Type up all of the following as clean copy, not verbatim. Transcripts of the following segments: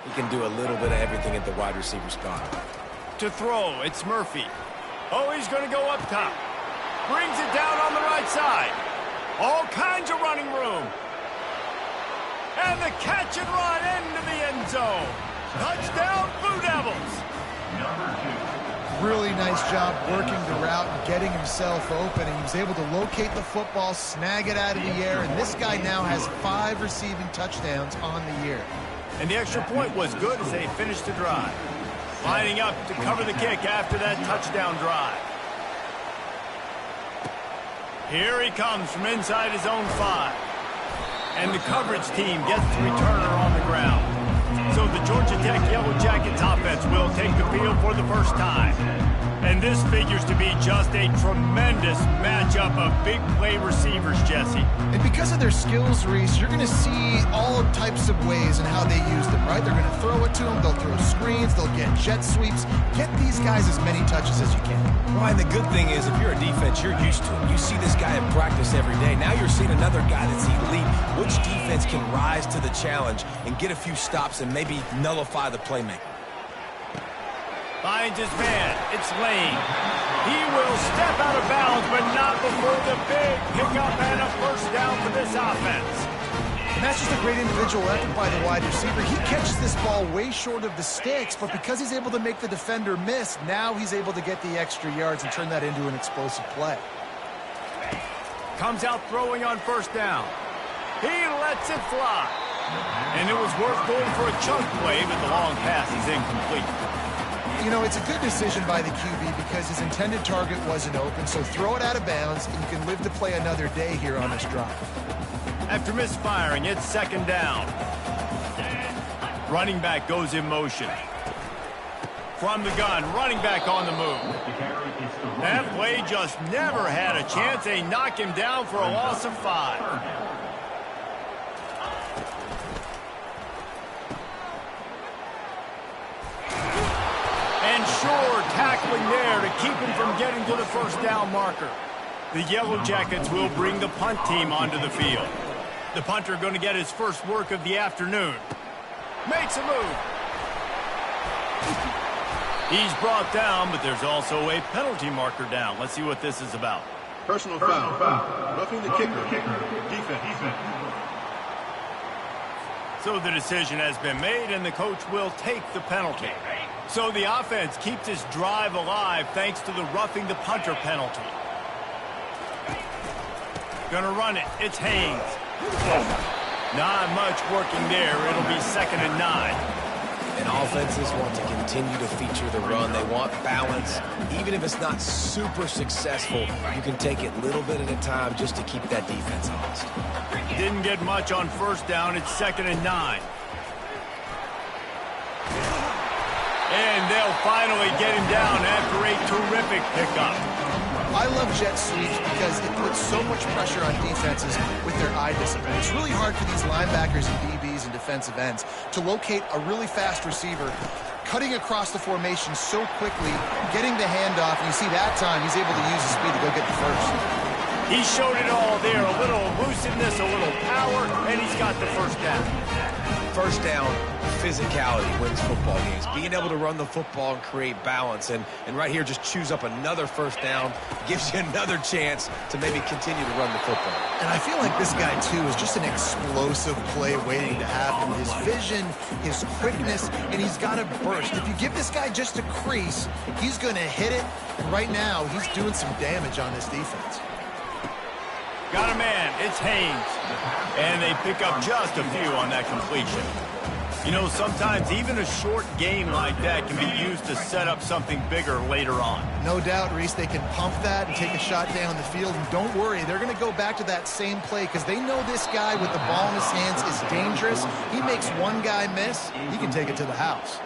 He can do a little bit of everything at the wide receiver spot. To throw, it's Murphy. Oh, he's going to go up top. Brings it down on the right side. All kinds of running room. And the catch and run into the end zone. Touchdown, Blue Devils. Really nice job working the route and getting himself open. And he was able to locate the football, snag it out of the air, and this guy now has 5 receiving touchdowns on the year. And the extra point was good as they finished the drive. Lining up to cover the kick after that touchdown drive. Here he comes from inside his own 5. And the coverage team gets the returner on the ground. So the Georgia Tech Yellow Jackets offense will take the field for the first time. And this figures to be just a tremendous matchup of big play receivers, Jesse. And because of their skills, Reese, you're going to see all types of ways in how they use them, right? They're going to throw it to them, they'll throw screens, they'll get jet sweeps. Get these guys as many touches as you can. Ryan, the good thing is if you're a defense, you're used to it. You see this guy in practice every day. Now you're seeing another guy that's elite. Which defense can rise to the challenge and get a few stops and maybe nullify the playmaker? Finds his man. It's Lane. He will step out of bounds, but not before the big pickup and a first down for this offense. And that's just a great individual effort by the wide receiver. He catches this ball way short of the sticks, but because he's able to make the defender miss, now he's able to get the extra yards and turn that into an explosive play. Comes out throwing on first down. He lets it fly. And it was worth going for a chunk play, but the long pass is incomplete. You know, it's a good decision by the QB because his intended target wasn't open, so throw it out of bounds, and you can live to play another day here on this drive. After misfiring, it's second down. Running back goes in motion. From the gun, running back on the move. That play just never had a chance. They knock him down for a loss of 5. And sure, tackling there to keep him from getting to the first down marker. The Yellow Jackets will bring the punt team onto the field. The punter going to get his first work of the afternoon. Makes a move. He's brought down, but there's also a penalty marker down. Let's see what this is about. Personal foul. Roughing the kicker. Defense. So the decision has been made, and the coach will take the penalty. So the offense keeps this drive alive thanks to the roughing the punter penalty. Gonna run it. It's Haynes. Not much working there. It'll be 2nd and 9. And offenses want to continue to feature the run. They want balance. Even if it's not super successful, you can take it a little bit at a time just to keep that defense honest. Didn't get much on first down. It's 2nd and 9. And they'll finally get him down after a terrific pickup. I love jet sweeps because it puts so much pressure on defenses with their eye discipline. It's really hard for these linebackers and DBs and defensive ends to locate a really fast receiver cutting across the formation so quickly, getting the handoff, and you see that time he's able to use his speed to go get the first. He showed it all there, a little elusiveness, a little power, and he's got the first down. First down, physicality wins football games. Being able to run the football and create balance. And right here, just choose up another first down. Gives you another chance to maybe continue to run the football. And I feel like this guy, too, is just an explosive play waiting to happen. His vision, his quickness, and he's got a burst. If you give this guy just a crease, he's going to hit it. And right now, he's doing some damage on this defense. Got a man. It's Haynes. And they pick up just a few on that completion. You know, sometimes even a short game like that can be used to set up something bigger later on. No doubt, Reese, they can pump that and take a shot down the field. And don't worry, they're going to go back to that same play because they know this guy with the ball in his hands is dangerous. He makes one guy miss, he can take it to the house.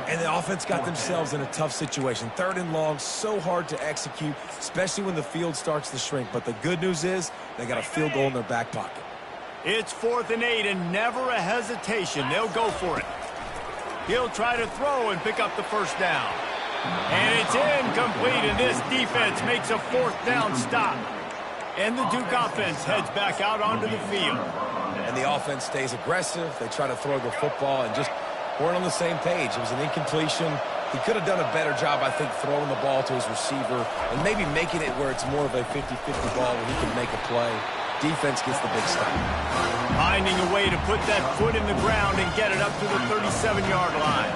And the offense got themselves in a tough situation. 3rd and long, so hard to execute, especially when the field starts to shrink. But the good news is they got a field goal in their back pocket. It's 4th and 8 and never a hesitation. They'll go for it. He'll try to throw and pick up the first down. And it's incomplete, and this defense makes a 4th down stop. And the Duke offense heads back out onto the field. And the offense stays aggressive. They try to throw the football and just weren't on the same page. It was an incompletion. He could have done a better job, I think, throwing the ball to his receiver and maybe making it where it's more of a 50-50 ball where he can make a play. Defense gets the big stop. Finding a way to put that foot in the ground and get it up to the 37-yard line.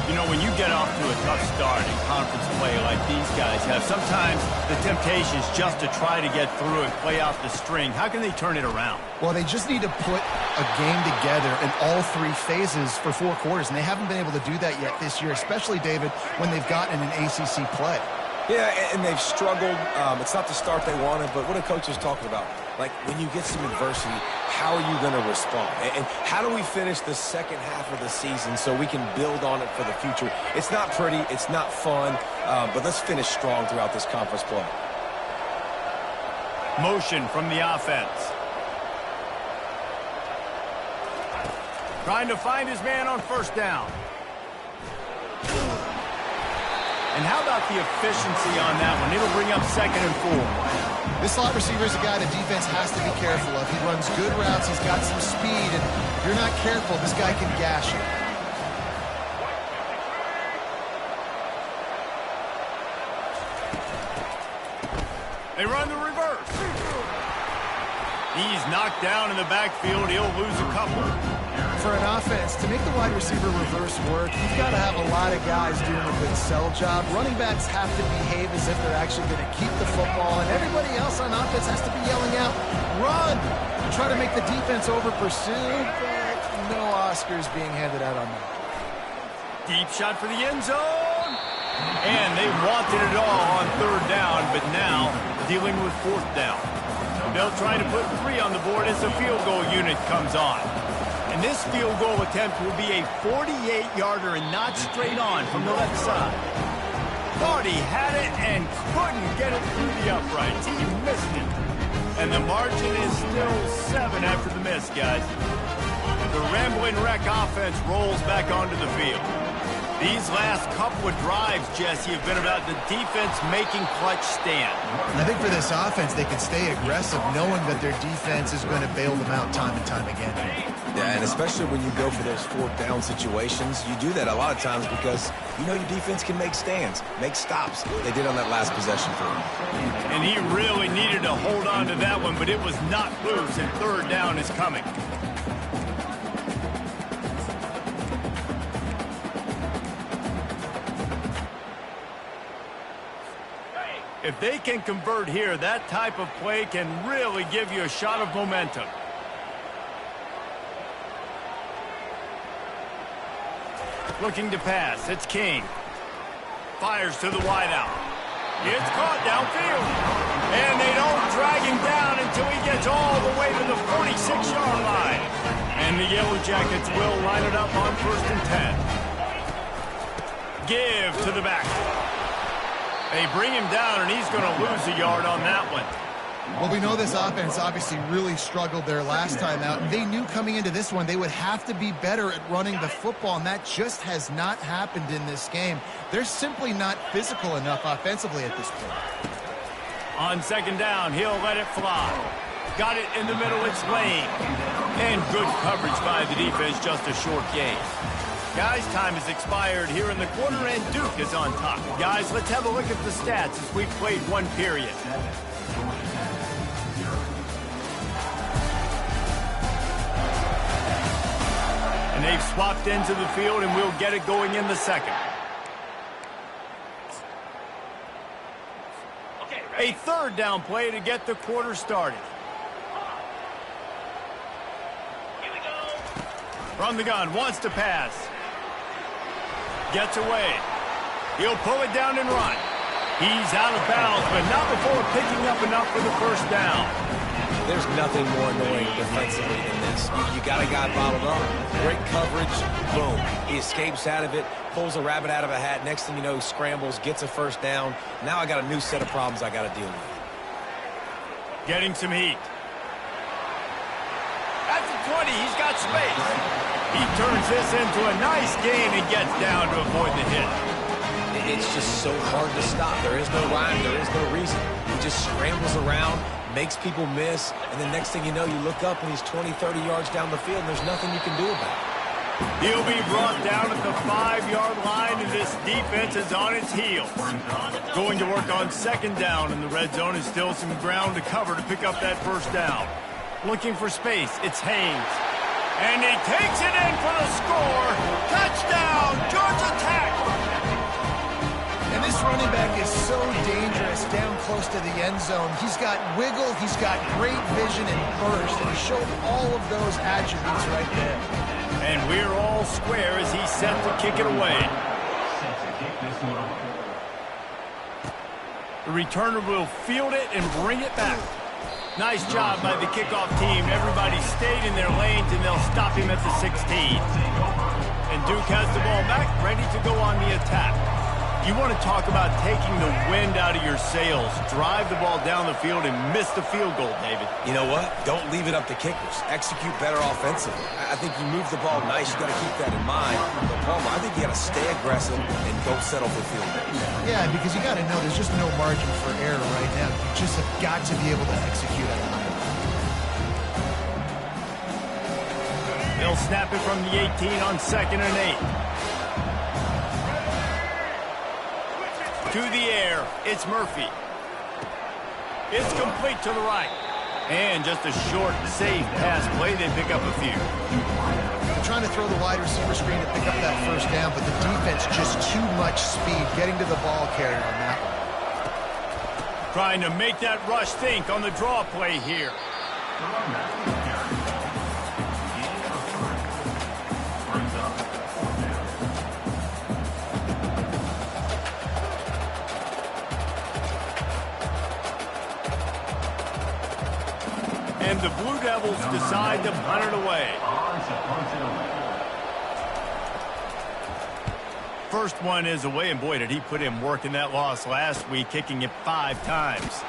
You know, when you get off to a tough start in conference play like these guys have, sometimes the temptation is just to try to get through and play out the string. How can they turn it around? Well, they just need to put a game together in all three phases for 4 quarters, and they haven't been able to do that yet this year, especially, David, when they've gotten an ACC play. Yeah, and they've struggled. It's not the start they wanted, but what a coach is talking about. Like, when you get some adversity, how are you going to respond? And how do we finish the second half of the season so we can build on it for the future? It's not pretty. It's not fun. But let's finish strong throughout this conference play. Motion from the offense. Trying to find his man on first down. And how about the efficiency on that one? It'll bring up 2nd and 4. This slot receiver is a guy the defense has to be careful of. He runs good routes. He's got some speed, and if you're not careful, this guy can gash you. They run the reverse. He's knocked down in the backfield. He'll lose a couple. For an offense, to make the wide receiver reverse work, you've got to have a lot of guys doing a good sell job. Running backs have to behave as if they're actually going to keep the football, and everybody else on offense has to be yelling out, run! Try to make the defense over-pursue, but no Oscars being handed out on that. Deep shot for the end zone. And they wanted it all on 3rd down, but now dealing with 4th down. They'll try to put 3 on the board as the field goal unit comes on. And this field goal attempt will be a 48-yarder and not straight on from the left side. Thought he had it and couldn't get it through the uprights. He missed it. And the margin is still 7 after the miss, guys. The Rambling Wreck offense rolls back onto the field. These last couple of drives, Jesse, have been about the defense making clutch stand. I think for this offense, they can stay aggressive knowing that their defense is going to bail them out time and time again. Yeah, and especially when you go for those 4th down situations, you do that a lot of times because you know your defense can make stands, make stops. They did on that last possession for him. And he really needed to hold on to that one, but it was not loose, and 3rd down is coming. If they can convert here, that type of play can really give you a shot of momentum. Looking to pass. It's King. Fires to the wideout. It's caught downfield. And they don't drag him down until he gets all the way to the 46-yard line. And the Yellow Jackets will line it up on 1st and 10. Give to the back. They bring him down, and he's going to lose a yard on that one. Well, we know this offense obviously really struggled their last time out. They knew coming into this one they would have to be better at running the football, and that just has not happened in this game. They're simply not physical enough offensively at this point. On 2nd down, he'll let it fly. Got it in the middle, it's Lane. And good coverage by the defense, just a short gain. Guys, time has expired here in the quarter, and Duke is on top. Guys, let's have a look at the stats as we've played 1 period. And they've swapped into the field, and we'll get it going in the 2nd. A 3rd down play to get the quarter started. From the gun, wants to pass. Gets away. He'll pull it down and run. He's out of bounds, but not before picking up enough for the 1st down. There's nothing more annoying defensively than this. You got a guy bottled up. Great coverage. Boom. He escapes out of it, pulls a rabbit out of a hat. Next thing you know, he scrambles, gets a 1st down. Now I got a new set of problems I got to deal with. Getting some heat. At the 20, he's got space. He turns this into a nice gain and gets down to avoid the hit. It's just so hard to stop. There is no rhyme. There is no reason. He just scrambles around, makes people miss, and the next thing you know, you look up and he's 20, 30 yards down the field, and there's nothing you can do about it. He'll be brought down at the 5-yard line, and this defense is on its heels. Going to work on second down in the red zone is still some ground to cover to pick up that first down. Looking for space, it's Haynes. And he takes it in for the score. Touchdown, Georgia Tech! And this running back is so dangerous down close to the end zone. He's got wiggle, he's got great vision and burst, and he showed all of those attributes right there. And we're all square as he's set to kick it away. The returner will field it and bring it back. Nice job by the kickoff team. Everybody stayed in their lanes, and they'll stop him at the 16. And Duke has the ball back, ready to go on the attack. You want to talk about taking the wind out of your sails. Drive the ball down the field and miss the field goal, David. You know what? Don't leave it up to kickers. Execute better offensively. I think you move the ball nice. You got to keep that in mind. But Palmer, I think you got to stay aggressive and don't settle for field goals. Yeah, because you got to know there's just no margin for error right now. You just have got to be able to execute at a high level. They'll snap it from the 18 on 2nd and 8. To the air, it's Murphy. It's complete to the right. And just a short, safe pass play. They pick up a few. They're trying to throw the wide receiver screen to pick up that first down, but the defense just too much speed getting to the ball carrier on that one. Trying to make that rush think on the draw play here. And the Blue Devils decide to punt it away. First one is away, and boy, did he put in work in that loss last week, kicking it 5 times.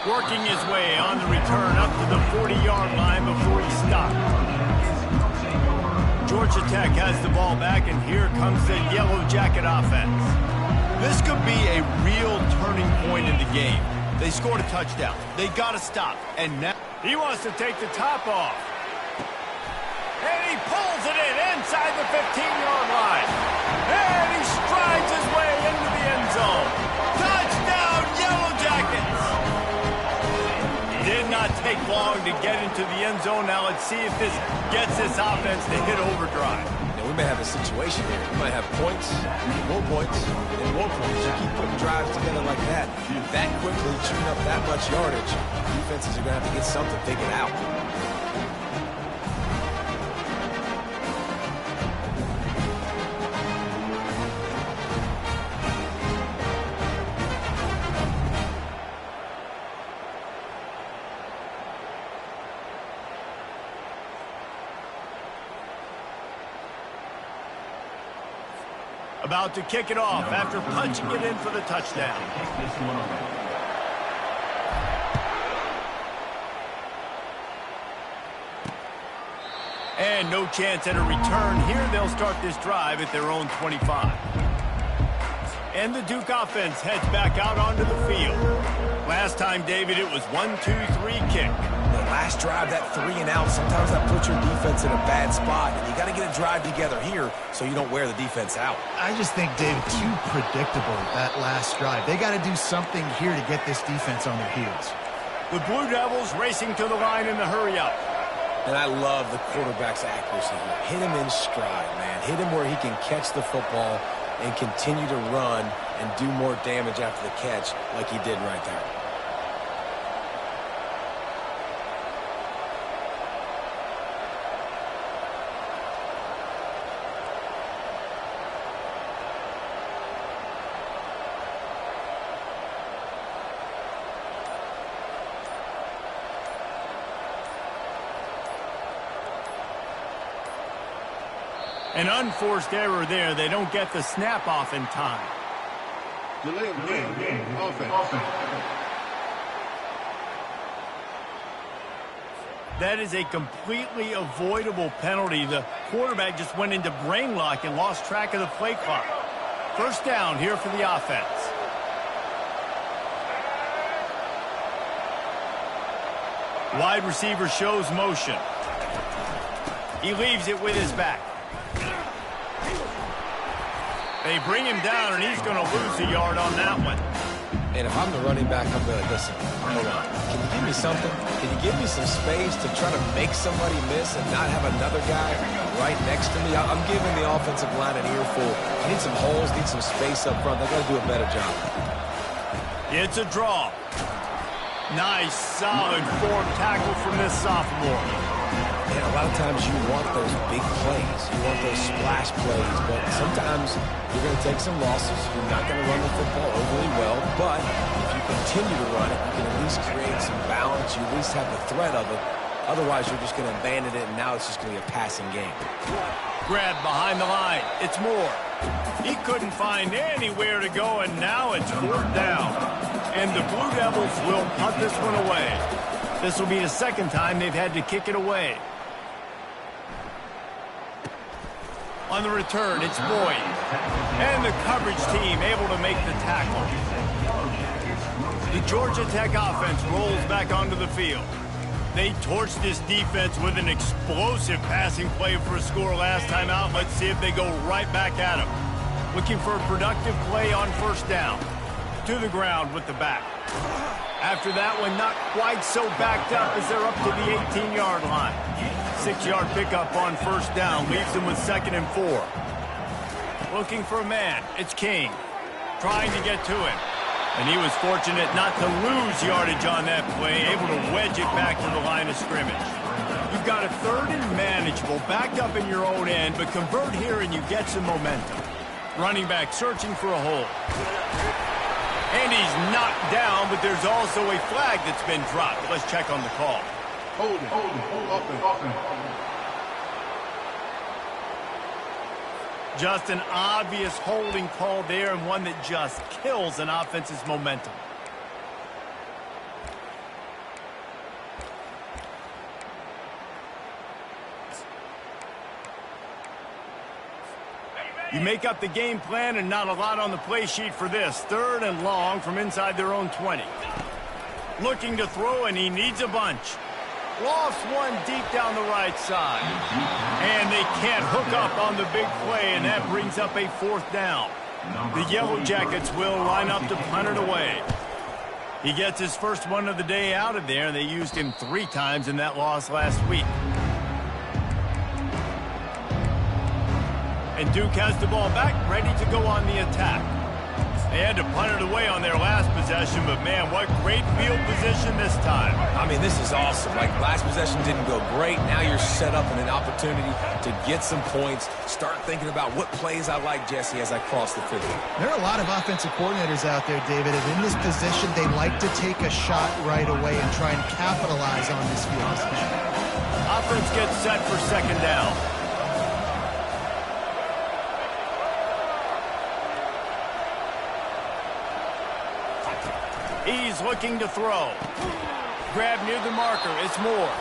Working his way on the return up to the 40-yard line before he stopped. Georgia Tech has the ball back, and here comes the Yellow Jacket offense. This could be a real turning point in the game. They scored a touchdown. They got to stop, and now he wants to take the top off. And he pulls it in inside the 15-yard line. And he strides his way into the end zone. Touchdown, Yellow Jackets! Did not take long to get into the end zone. Now let's see if this gets this offense to hit overdrive. Now, we may have a situation here. We might have points, more points, and more points. You keep putting drives together like that quickly, chewing up that much yardage, defenses are going to have to get something figured out. About to kick it off after punching it in for the touchdown. And no chance at a return here. They'll start this drive at their own 25. And the Duke offense heads back out onto the field. Last time, David, it was 1-2-3 kick. The last drive, that 3 and out, sometimes that puts your defense in a bad spot. And you got to get a drive together here so you don't wear the defense out. I just think, David, too predictable that last drive. They got to do something here to get this defense on their heels. The Blue Devils racing to the line in the hurry-up. And I love the quarterback's accuracy here. Hit him in stride, man. Hit him where he can catch the football and continue to run and do more damage after the catch like he did right there. An unforced error there. They don't get the snap off in time. Delay of game. Offense. That is a completely avoidable penalty. The quarterback just went into brain lock and lost track of the play clock. First down here for the offense. Wide receiver shows motion. He leaves it with his back. They bring him down, and he's going to lose a yard on that one. And if I'm the running back, I'm going to listen. Hold on. Can you give me something? Can you give me some space to try to make somebody miss and not have another guy right next to me? I'm giving the offensive line an earful. I need some holes, need some space up front. They've got to do a better job. It's a draw. Nice, solid form tackle from this sophomore. Man, a lot of times you want those big plays. You want those splash plays, but sometimes you're going to take some losses. You're not going to run the football overly well, but if you continue to run it, you can at least create some balance. You at least have the threat of it. Otherwise, you're just going to abandon it, and now it's just going to be a passing game. Grab behind the line. It's Moore. He couldn't find anywhere to go, and now it's 4th down. And the Blue Devils will punt this one away. This will be the second time they've had to kick it away. On the return, it's Boyd. And the coverage team able to make the tackle. The Georgia Tech offense rolls back onto the field. They torched this defense with an explosive passing play for a score last time out. Let's see if they go right back at them. Looking for a productive play on 1st down. To the ground with the back. After that one, not quite so backed up as they're up to the 18-yard line. 6-yard pickup on 1st down leaves them with 2nd and 4. Looking for a man. It's King. Trying to get to him. And he was fortunate not to lose yardage on that play, able to wedge it back to the line of scrimmage. You've got a 3rd and manageable, backed up in your own end, but convert here and you get some momentum. Running back searching for a hole. And he's knocked down, but there's also a flag that's been dropped. Let's check on the call. Hold it. Just an obvious holding call there, and one that just kills an offense's momentum. You make up the game plan, and not a lot on the play sheet for this. 3rd and long from inside their own 20. Looking to throw, and he needs a bunch. Lost one deep down the right side. And they can't hook up on the big play, and that brings up a 4th down. The Yellow Jackets will line up to punt it away. He gets his first one of the day out of there, and they used him 3 times in that loss last week. And Duke has the ball back, ready to go on the attack. They had to punt it away on their last possession, but man, what great field position this time. I mean, this is awesome. Like, last possession didn't go great. Now you're set up in an opportunity to get some points. Start thinking about what plays I like, Jesse, as I cross the field. There are a lot of offensive coordinators out there, David, and in this position, they like to take a shot right away and try and capitalize on this field position. Offense gets set for 2nd down. He's looking to throw. Grab near the marker. It's Moore.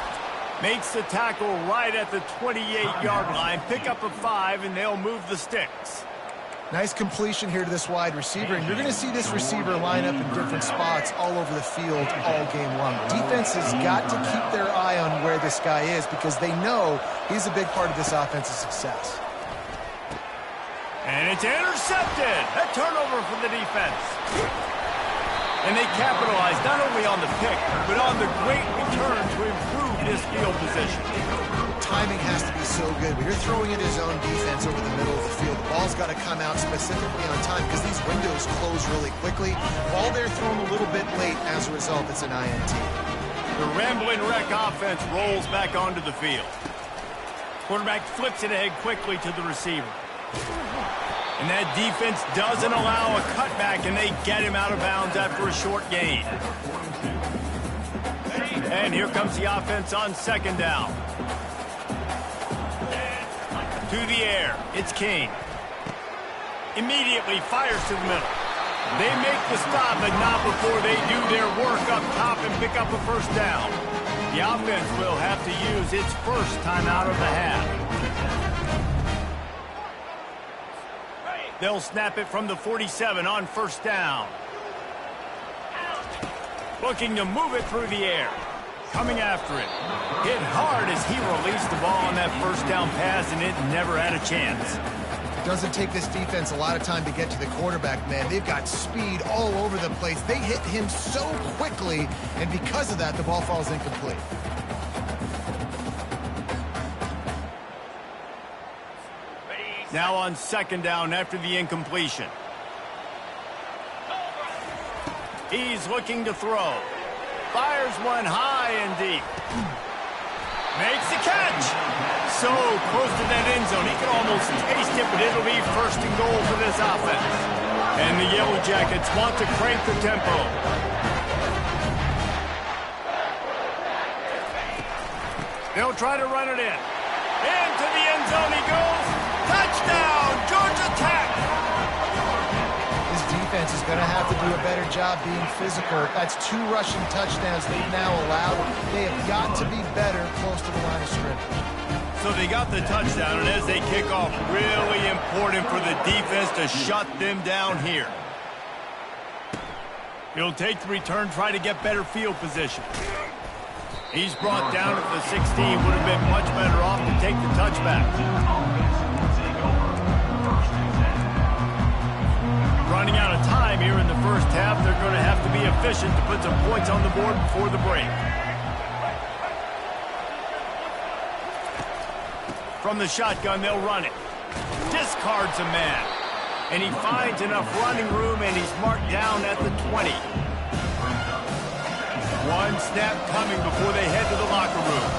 Makes the tackle right at the 28-yard line. Pick up a 5, and they'll move the sticks. Nice completion here to this wide receiver, and you're going to see this receiver line up in different spots all over the field all game long. Defense has got to keep their eye on where this guy is because they know he's a big part of this offense's success. And it's intercepted. A turnover for the defense. And they capitalize not only on the pick, but on the great return to improve this field position. Timing has to be so good. When you're throwing at his own defense over the middle of the field, the ball's got to come out specifically on time because these windows close really quickly. Ball there thrown a little bit late. As a result, it's an INT. The Ramblin' Wreck offense rolls back onto the field. Quarterback flips it ahead quickly to the receiver. And that defense doesn't allow a cutback, and they get him out of bounds after a short gain. And here comes the offense on 2nd down. To the air, it's King. Immediately fires to the middle. They make the stop, but not before they do their work up top and pick up a 1st down. The offense will have to use its first timeout of the half. They'll snap it from the 47 on 1st down. Looking to move it through the air. Coming after it. Hit hard as he released the ball on that 1st down pass, and it never had a chance. It doesn't take this defense a lot of time to get to the quarterback, man. They've got speed all over the place. They hit him so quickly, and because of that, the ball falls incomplete. Now on second down after the incompletion. He's looking to throw. Fires one high and deep. Makes the catch. So close to that end zone. He can almost taste it, but it'll be first and goal for this offense. And the Yellow Jackets want to crank the tempo. They'll try to run it in. Into the end zone he goes. Touchdown, Georgia Tech! This defense is going to have to do a better job being physical. That's 2 rushing touchdowns they've now allowed. They have got to be better close to the line of scrimmage. So they got the touchdown, and as they kick off, really important for the defense to shut them down here. He'll take the return, try to get better field position. He's brought down at the 16. Would have been much better off to take the touchback. Running out of time here in the first half. They're going to have to be efficient to put some points on the board before the break. From the shotgun, they'll run it. Discards a man. And he finds enough running room, and he's marked down at the 20. One snap coming before they head to the locker room.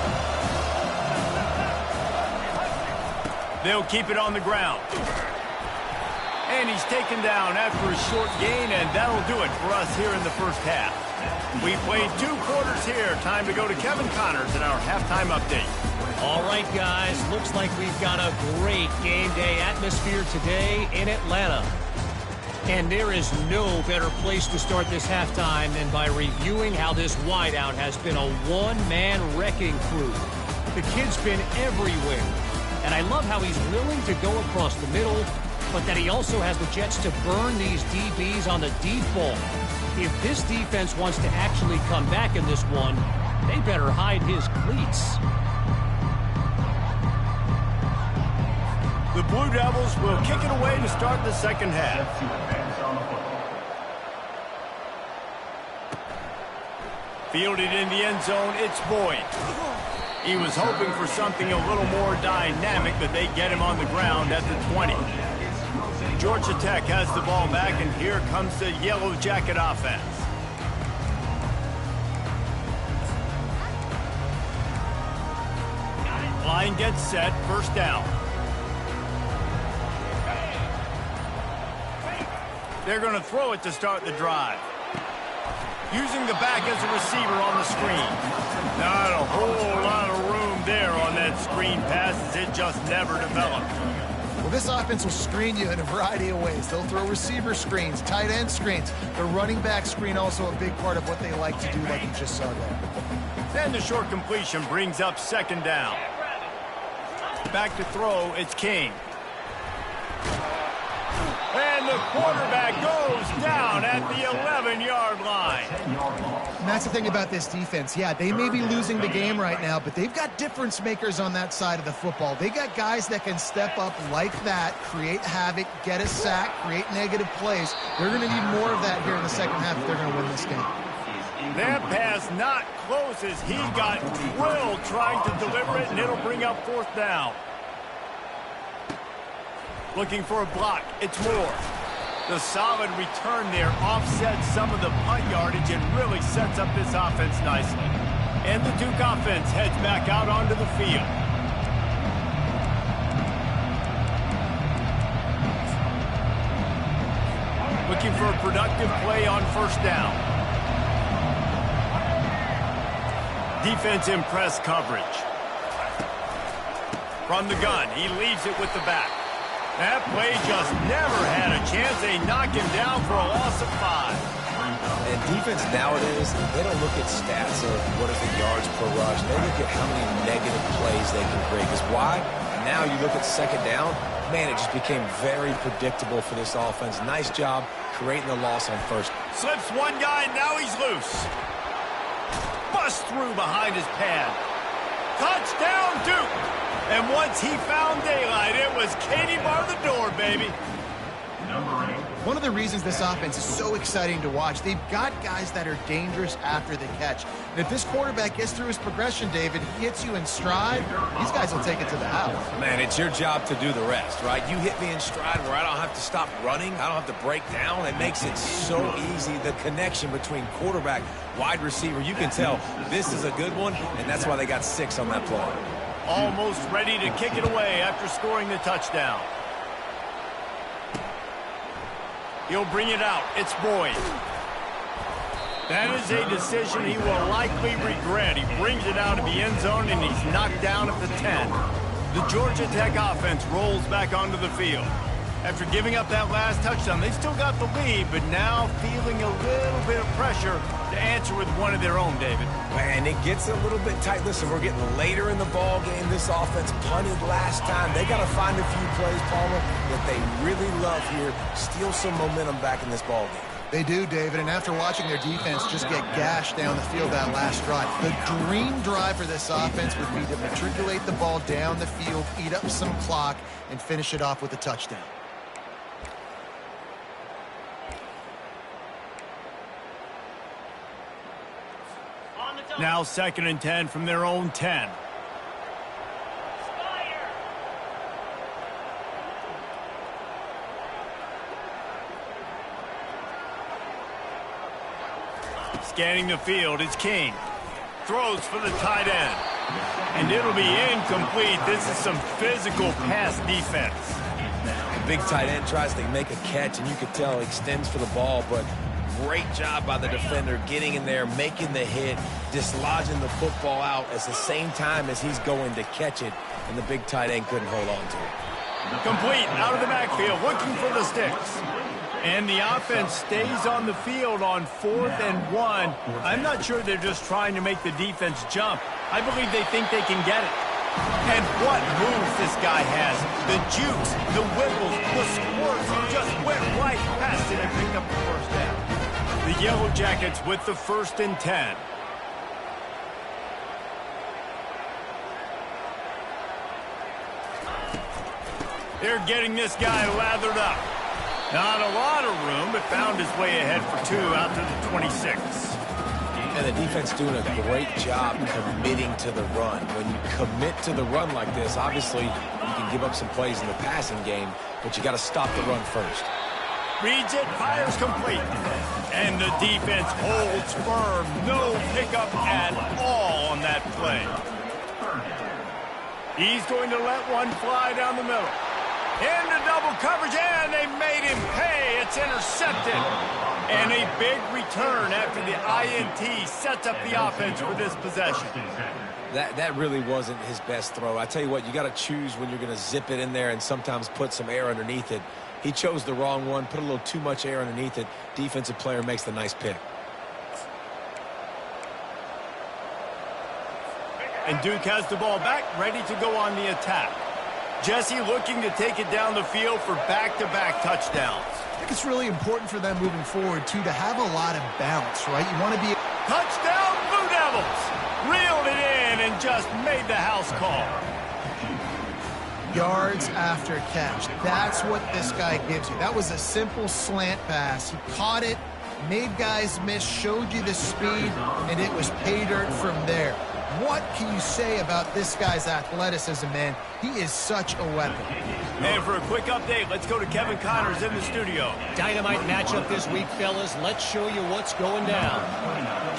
They'll keep it on the ground. And he's taken down after a short gain, and that'll do it for us here in the first half. We played 2 quarters here. Time to go to Kevin Connors in our halftime update. All right, guys. Looks like we've got a great game day atmosphere today in Atlanta. And there is no better place to start this halftime than by reviewing how this wideout has been a one-man wrecking crew. The kid's been everywhere. And I love how he's willing to go across the middle, but that he also has the jets to burn these DBs on the deep ball. If this defense wants to actually come back in this one, they better hide his cleats. The Blue Devils will kick it away to start the second half. Fielded in the end zone, it's Boyd. He was hoping for something a little more dynamic, but they get him on the ground at the 20. Georgia Tech has the ball back, and here comes the Yellow Jacket offense. Line gets set, first down. They're going to throw it to start the drive. Using the back as a receiver on the screen. Not a whole lot of room there on that screen pass, as it just never developed. Well, this offense will screen you in a variety of ways. They'll throw receiver screens, tight end screens. The running back screen also a big part of what they like to do, like you just saw there. Then the short completion brings up second down. Back to throw, it's King. And the quarterback goes down at the 11-yard line. And that's the thing about this defense. Yeah, they may be losing the game right now, but they've got difference makers on that side of the football. They got guys that can step up like that, create havoc, get a sack, create negative plays. They're going to need more of that here in the second half if they're going to win this game. That pass not close as he got drilled trying to deliver it, and it'll bring up fourth down. Looking for a block, it's Moore. The solid return there offsets some of the punt yardage and really sets up this offense nicely. And the Duke offense heads back out onto the field. Looking for a productive play on first down. Defense in press coverage. From the gun, he leaves it with the back. That play just never had a chance. They knock him down for a loss of 5. And defense nowadays, they don't look at stats of what is the yards per rush. They look at how many negative plays they can create. Because why? Now you look at second down, man, it just became very predictable for this offense. Nice job creating the loss on first. Slips one guy, now he's loose. Bust through behind his pad. Touchdown, Duke! And once he found daylight, it was Katie bar the door, baby. One of the reasons this offense is so exciting to watch, they've got guys that are dangerous after the catch. And if this quarterback gets through his progression, David, he hits you in stride, these guys will take it to the house. Man, it's your job to do the rest, right? You hit me in stride where I don't have to stop running. I don't have to break down. It makes it so easy. The connection between quarterback, wide receiver, you can tell this is a good one, and that's why they got 6 on that play. Almost ready to kick it away after scoring the touchdown. He'll bring it out. It's Boyd. That is a decision he will likely regret. He brings it out of the end zone, and he's knocked down at the 10. The Georgia Tech offense rolls back onto the field. After giving up that last touchdown, they still got the lead, but now feeling a little bit of pressure to answer with one of their own, David. Man, it gets a little bit tight. Listen, we're getting later in the ball game. This offense punted last time. They got to find a few plays, Palmer, that they really love here. Steal some momentum back in this ball game. They do, David, and after watching their defense just get gashed down the field that last drive, the dream drive for this offense would be to matriculate the ball down the field, eat up some clock, and finish it off with a touchdown. Now 2nd and 10 from their own 10. Scanning the field, it's King. Throws for the tight end. And it'll be incomplete. This is some physical pass defense. The big tight end tries to make a catch, and you could tell extends for the ball, but great job by the defender getting in there, making the hit, dislodging the football out at the same time as he's going to catch it, and the big tight end couldn't hold on to it. Complete out of the backfield, looking for the sticks. And the offense stays on the field on 4th and 1. I'm not sure they're just trying to make the defense jump. I believe they think they can get it. And what moves this guy has. The jukes, the wiggles, the squirts. He just went right past it and picked up the first down. The Yellow Jackets with the 1st and 10. They're getting this guy lathered up. Not a lot of room, but found his way ahead for 2 out to the 26. And the defense doing a great job committing to the run. When you commit to the run like this, obviously you can give up some plays in the passing game, but you got to stop the run first. Reads it, fires complete. And the defense holds firm. No pickup at all on that play. He's going to let one fly down the middle. Into double coverage, and they made him pay. It's intercepted. And a big return after the INT sets up the offense for this possession. That really wasn't his best throw. I tell you what, you got to choose when you're going to zip it in there and sometimes put some air underneath it. He chose the wrong one, put a little too much air underneath it. Defensive player makes the nice pick. And Duke has the ball back, ready to go on the attack. Jesse looking to take it down the field for back-to-back touchdowns. I think it's really important for them moving forward, too, to have a lot of bounce, right? You want to be... Touchdown, Blue Devils! Reeled it in and just made the house call. Yards after catch. That's what this guy gives you. That was a simple slant pass. He caught it, made guys miss, showed you the speed, and it was pay dirt from there. What can you say about this guy's athleticism, man? He is such a weapon. And for a quick update, let's go to Kevin Connors in the studio. Dynamite matchup this week, fellas. Let's show you what's going down.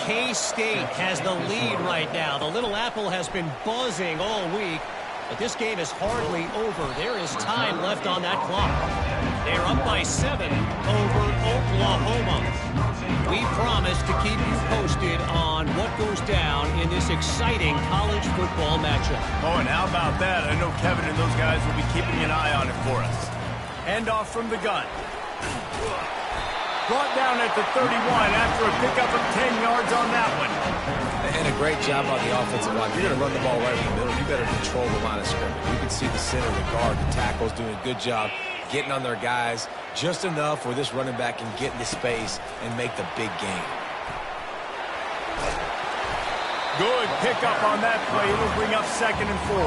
K-State has the lead right now. The Little Apple has been buzzing all week, but this game is hardly over. There is time left on that clock. They're up by 7 over Oklahoma. We promise to keep you posted on what goes down in this exciting college football matchup. Oh, and how about that? I know Kevin and those guys will be keeping an eye on it for us. Handoff from the gun. Brought down at the 31 after a pickup of 10 yards on that one. And a great job on the offensive line. You're going to run the ball right in the middle. You better control the line of scrimmage. You can see the center, the guard, the tackles doing a good job getting on their guys just enough where this running back can get into space and make the big game. Good pickup on that play. It'll bring up 2nd and 4.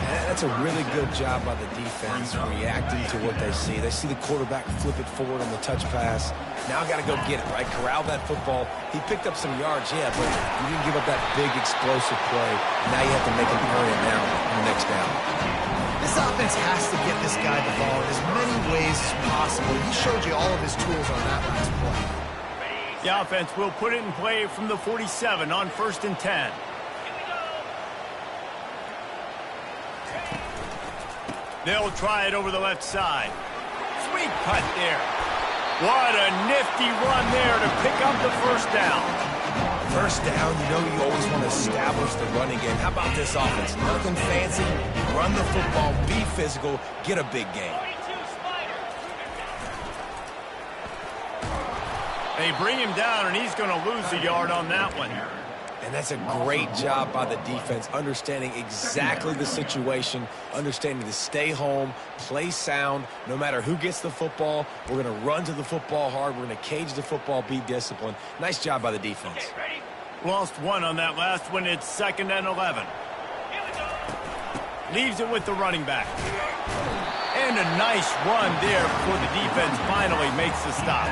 That's a really good job by the defense, reacting to what they see. They see the quarterback flip it forward on the touch pass. Now got to go get it, right? Corral that football. He picked up some yards, yeah, but you didn't give up that big explosive play. Now you have to make him earn it now on the next down. This offense has to get this guy the ball in as many ways as possible. He showed you all of his tools on that last play. The offense will put it in play from the 47 on 1st and 10. They'll try it over the left side. Sweet cut there. What a nifty run there to pick up the first down. First down, you know you always want to establish the running game. How about this offense? Nothing fancy. Run the football, be physical, get a big gain. They bring him down, and he's going to lose a yard on that one. And that's a great job by the defense, understanding exactly the situation, understanding to stay home, play sound. No matter who gets the football, we're going to run to the football hard. We're going to cage the football, be disciplined. Nice job by the defense. Lost one on that last one. It's 2nd and 11. Leaves it with the running back. And a nice run there before the defense finally makes the stop.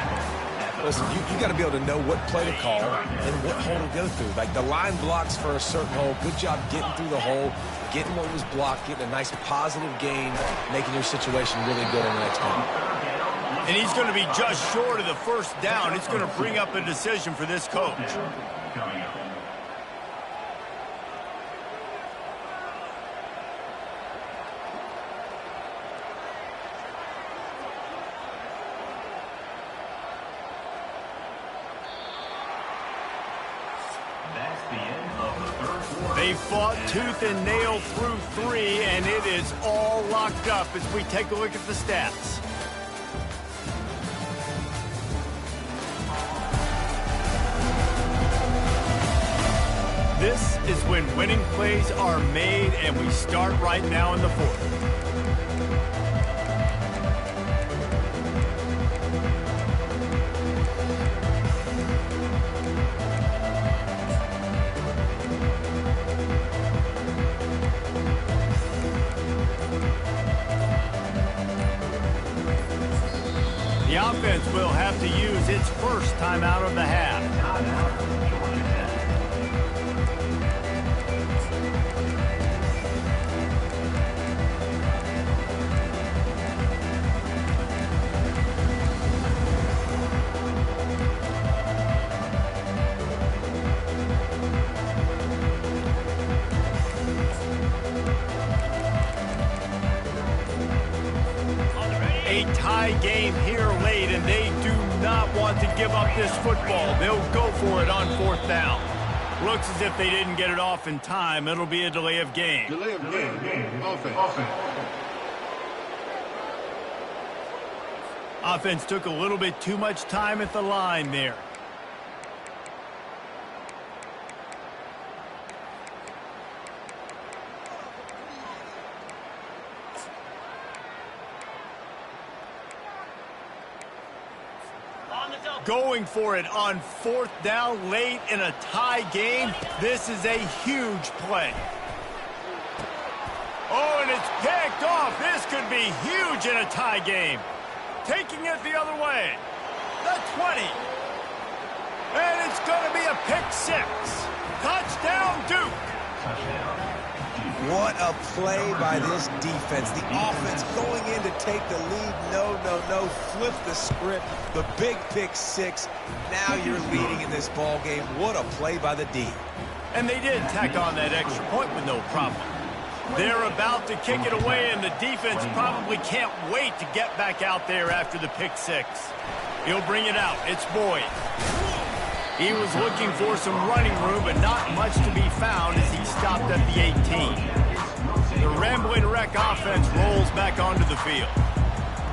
Listen, you got to be able to know what play to call and what hole to go through. Like the line blocks for a certain hole. Good job getting through the hole, getting what was blocked, getting a nice positive gain, making your situation really good on the next one. And he's going to be just short of the first down. It's going to bring up a decision for this coach. They fought tooth and nail through 3, and it is all locked up as we take a look at the stats. This is when winning plays are made, and we start right now in the 4th. The offense will have to use its first timeout of the half. A tie game here late, and they do not want to give up this football. They'll go for it on 4th down. Looks as if they didn't get it off in time. It'll be a delay of game. Delay of game. Offense. Offense took a little bit too much time at the line there. Going for it on 4th down late in a tie game. This is a huge play. Oh, and it's picked off. This could be huge in a tie game. Taking it the other way. The 20. And it's going to be a pick 6. Touchdown, Duke. What a play by this defense. The offense going in to take the lead. No. Flip the script. The big pick 6. Now you're leading in this ball game. What a play by the D. And they did tack on that extra point with no problem. They're about to kick it away, and the defense probably can't wait to get back out there after the pick 6. He'll bring it out. It's Boyd. He was looking for some running room, but not much to be found as he stopped at the 18. The Rambling Wreck offense rolls back onto the field.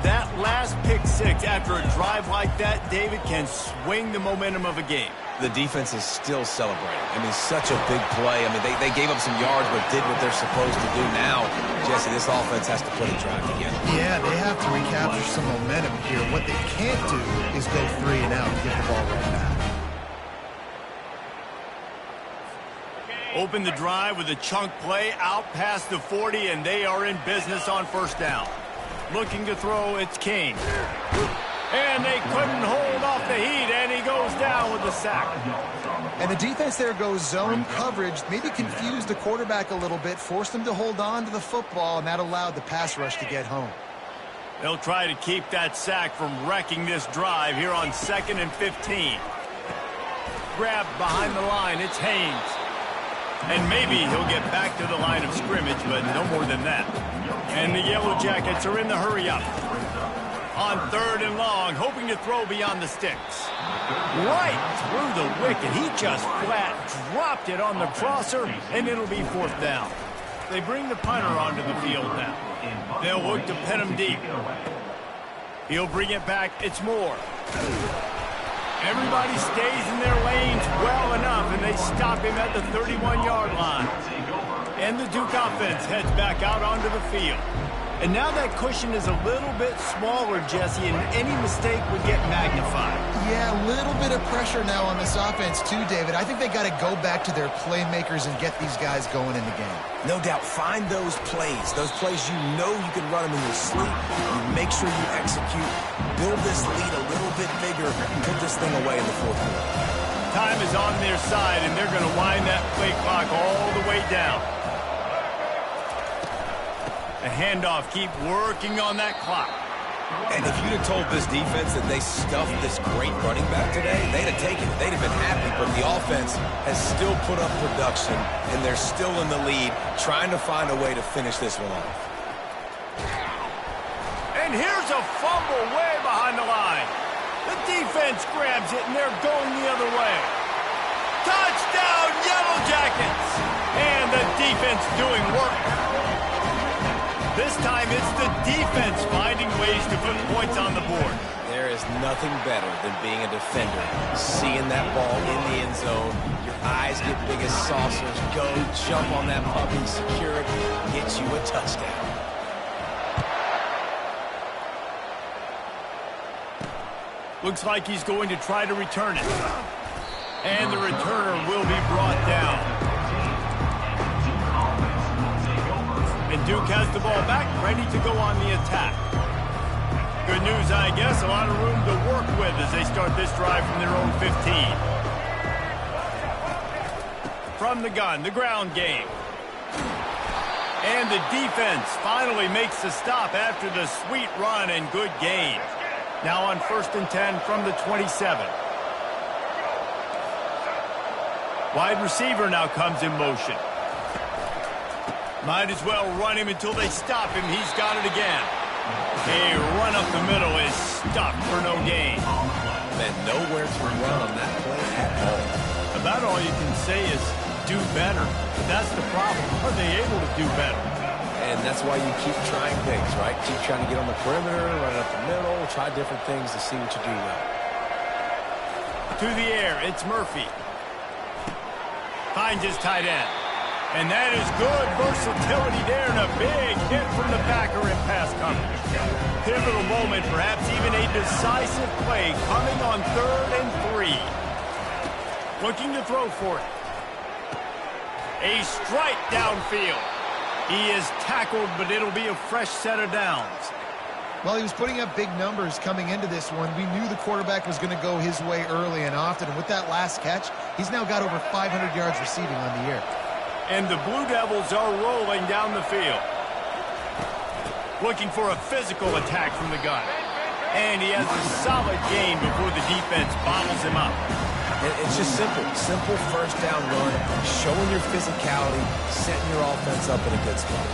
That last pick 6 after a drive like that, David, can swing the momentum of a game. The defense is still celebrating. I mean, such a big play. I mean, they gave up some yards, but did what they're supposed to do. Now, Jesse, this offense has to put a drive together. Yeah, they have to recapture some momentum here. What they can't do is go 3 and out and get the ball right back. Open the drive with a chunk play out past the 40, and they are in business on first down. Looking to throw, it's King. And they couldn't hold off the heat, and he goes down with a sack. And the defense there goes zone coverage, maybe confused the quarterback a little bit, forced him to hold on to the football, and that allowed the pass rush to get home. They'll try to keep that sack from wrecking this drive here on 2nd and 15. Grabbed behind the line, it's Haynes. And maybe he'll get back to the line of scrimmage, but no more than that. And the Yellow Jackets are in the hurry-up. On 3rd and long, hoping to throw beyond the sticks. Right through the wicket. He just flat dropped it on the crosser, and it'll be 4th down. They bring the punter onto the field now. They'll look to pin him deep. He'll bring it back. It's Moore. Everybody stays in their lanes well enough, and they stop him at the 31-yard line. And the Duke offense heads back out onto the field. And now that cushion is a little bit smaller, Jesse, and any mistake would get magnified. Yeah, a little bit of pressure now on this offense too, David. I think they got to go back to their playmakers and get these guys going in the game. No doubt, find those plays you know you can run them in your sleep. You make sure you execute, build this lead a little bit bigger, and put this thing away in the 4th quarter. Time is on their side, and they're going to wind that play clock all the way down. A handoff, keep working on that clock. And if you'd have told this defense that they stuffed this great running back today, they'd have taken it. They'd have been happy, but the offense has still put up production, and they're still in the lead, trying to find a way to finish this one off. And here's a fumble way behind the line. The defense grabs it, and they're going the other way. Touchdown, Yellow Jackets! And the defense doing work. This time it's the defense finding ways to put points on the board. There is nothing better than being a defender. Seeing that ball in the end zone, your eyes get big as saucers. Go, jump on that puppy, secure it, get you a touchdown. Looks like he's going to try to return it. And the returner will be brought down. And Duke has the ball back, ready to go on the attack. Good news, I guess, a lot of room to work with as they start this drive from their own 15. From the gun, the ground game. And the defense finally makes the stop after the sweet run and good gain. Now on 1st and 10 from the 27. Wide receiver now comes in motion. Might as well run him until they stop him. He's got it again. A run up the middle is stopped for no gain. Man, nowhere to run on that play at all. About all you can say is do better. But that's the problem. Are they able to do better? And that's why you keep trying things, right? Keep trying to get on the perimeter, run it up the middle, try different things to see what you do well. To the air, it's Murphy. Finds his tight end. And that is good versatility there, and a big hit from the backer in pass coverage. Pivotal moment, perhaps even a decisive play coming on 3rd and 3. Looking to throw for it. A strike downfield. He is tackled, but it'll be a fresh set of downs. Well, he was putting up big numbers coming into this one. We knew the quarterback was going to go his way early and often, and with that last catch, he's now got over 500 yards receiving on the year. And the Blue Devils are rolling down the field. Looking for a physical attack from the gun. And he has a solid gain before the defense bottles him up. It's just simple. Simple 1st down run, showing your physicality, setting your offense up in a good spot.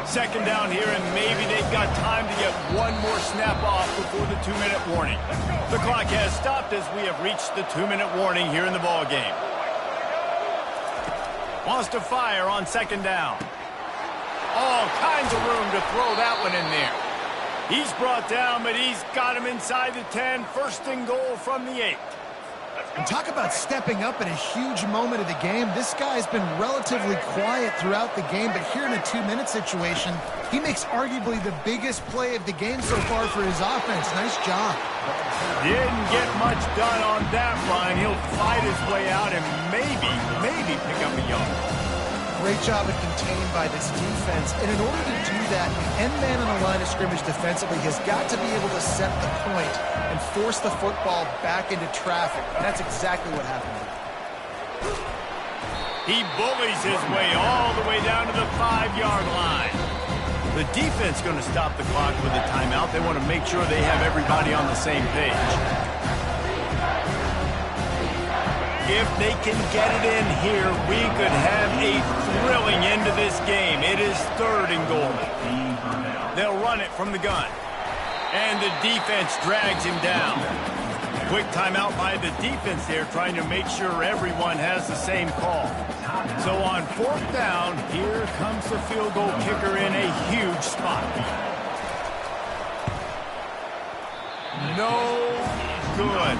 2nd down here, and maybe they've got time to get one more snap off before the 2-minute warning. The clock has stopped as we have reached the 2-minute warning here in the ball game. Wants to fire on 2nd down. All kinds of room to throw that one in there. He's brought down, but he's got him inside the 10. 1st and goal from the 8. And talk about stepping up in a huge moment of the game. This guy's been relatively quiet throughout the game, but here in a 2-minute situation, he makes arguably the biggest play of the game so far for his offense. Nice job. Didn't get much done on that line. He'll fight his way out and maybe pick up a yard. Great job of contained by this defense. And in order to do that, the end man on the line of scrimmage defensively has got to be able to set the point and force the football back into traffic. And that's exactly what happened. He bullies his way all the way down to the 5-yard line. The defense going to stop the clock with a timeout. They want to make sure they have everybody on the same page. If they can get it in here, we could have a thrilling end to this game. It is 3rd and goal. They'll run it from the gun. And the defense drags him down. Quick timeout by the defense there, trying to make sure everyone has the same call. So on 4th down, here comes the field goal kicker in a huge spot. No good.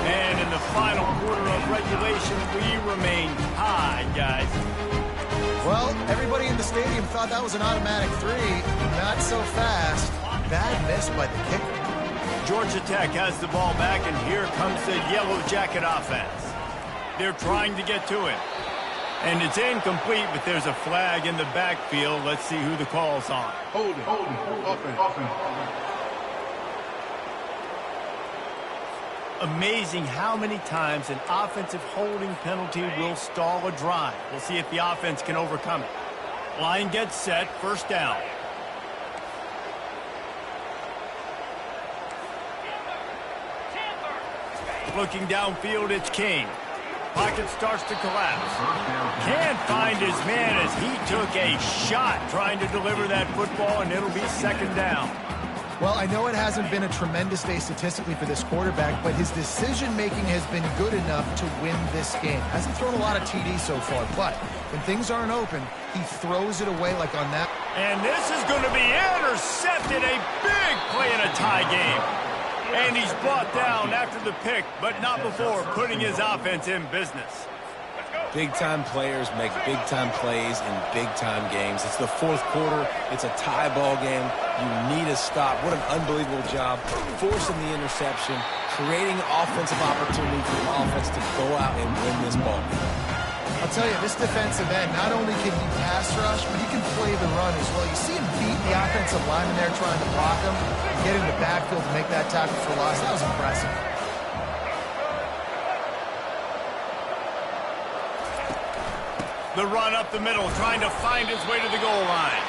And in the final quarter of regulation, we remain tied, guys. Well, everybody in the stadium thought that was an automatic 3. Not so fast. Bad miss by the kicker. Georgia Tech has the ball back, and here comes the Yellow Jacket offense. They're trying to get to it. And it's incomplete, but there's a flag in the backfield. Let's see who the call's on. Holding, offense. Amazing how many times an offensive holding penalty will stall a drive. We'll see if the offense can overcome it. Line gets set, 1st down. Looking downfield, it's King. Pocket starts to collapse. Can't find his man as he took a shot trying to deliver that football, and it'll be 2nd down. Well, I know it hasn't been a tremendous day statistically for this quarterback, but his decision-making has been good enough to win this game. Hasn't thrown a lot of TDs so far, but when things aren't open, he throws it away like on that. And this is going to be intercepted. A big play in a tie game. And he's brought down after the pick, but not before putting his offense in business. Big-time players make big-time plays in big-time games. It's the 4th quarter. It's a tie ball game. You need a stop. What an unbelievable job. Forcing the interception, creating offensive opportunity for the offense to go out and win this ball game. I'll tell you, this defensive end, not only can he pass rush, but he can play the run as well. You see him beat the offensive lineman there trying to block him and get in the backfield to make that tackle for loss. That was impressive. The run up the middle, trying to find his way to the goal line.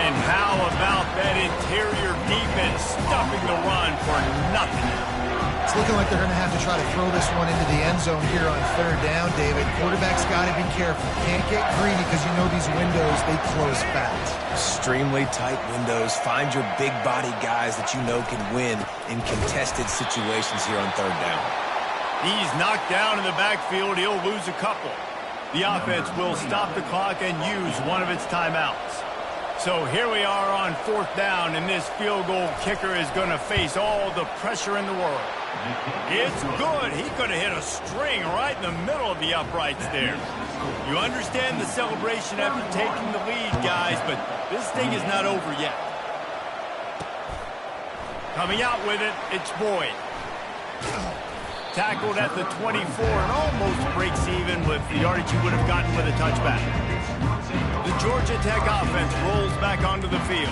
And how about that interior defense stuffing the run for nothing? It's looking like they're going to have to try to throw this one into the end zone here on 3rd down, David. Quarterback's got to be careful. Can't get greedy because you know these windows, they close fast. Extremely tight windows. Find your big body guys that you know can win in contested situations here on 3rd down. He's knocked down in the backfield. He'll lose a couple. The offense will stop the clock and use one of its timeouts. So here we are on 4th down, and this field goal kicker is going to face all the pressure in the world. It's good. He could have hit a string right in the middle of the uprights there. You understand the celebration after taking the lead, guys, but this thing is not over yet. Coming out with it, it's Boyd. Tackled at the 24 and almost breaks even with the yardage he would have gotten with a touchback. The Georgia Tech offense rolls back onto the field.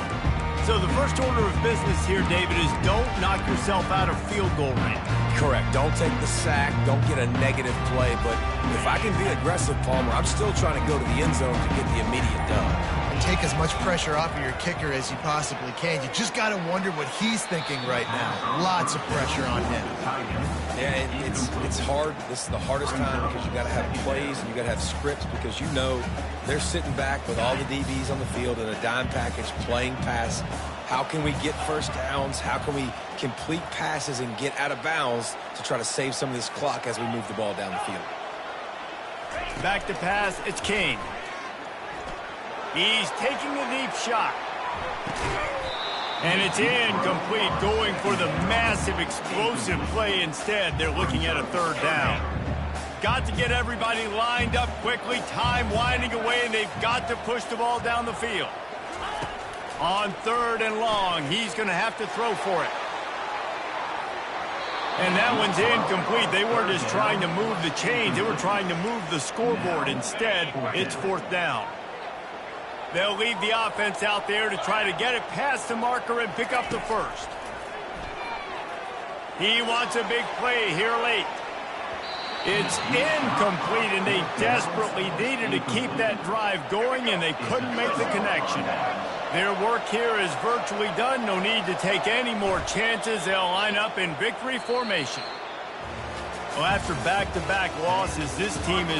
So the first order of business here, David, is don't knock yourself out of field goal range. Correct. Don't take the sack. Don't get a negative play. But if I can be aggressive, Palmer, I'm still trying to go to the end zone to get the immediate dub. And take as much pressure off of your kicker as you possibly can. You just got to wonder what he's thinking right now. Lots of pressure on him. Yeah, it's hard. This is the hardest time because you got to have plays and you got to have scripts because you know they're sitting back with all the DBs on the field in a dime package playing pass. How can we get first downs? How can we complete passes and get out of bounds to try to save some of this clock as we move the ball down the field? Back to pass, it's King. He's taking a deep shot. And it's incomplete, going for the massive, explosive play instead. They're looking at a third down. Got to get everybody lined up quickly. Time winding away, and they've got to push the ball down the field. On 3rd and long, he's going to have to throw for it. And that one's incomplete. They weren't just trying to move the chains. They were trying to move the scoreboard. Instead, it's 4th down. They'll leave the offense out there to try to get it past the marker and pick up the first. He wants a big play here late. It's incomplete, and they desperately needed to keep that drive going, and they couldn't make the connection. Their work here is virtually done. No need to take any more chances. They'll line up in victory formation. Well, after back-to-back losses, this team is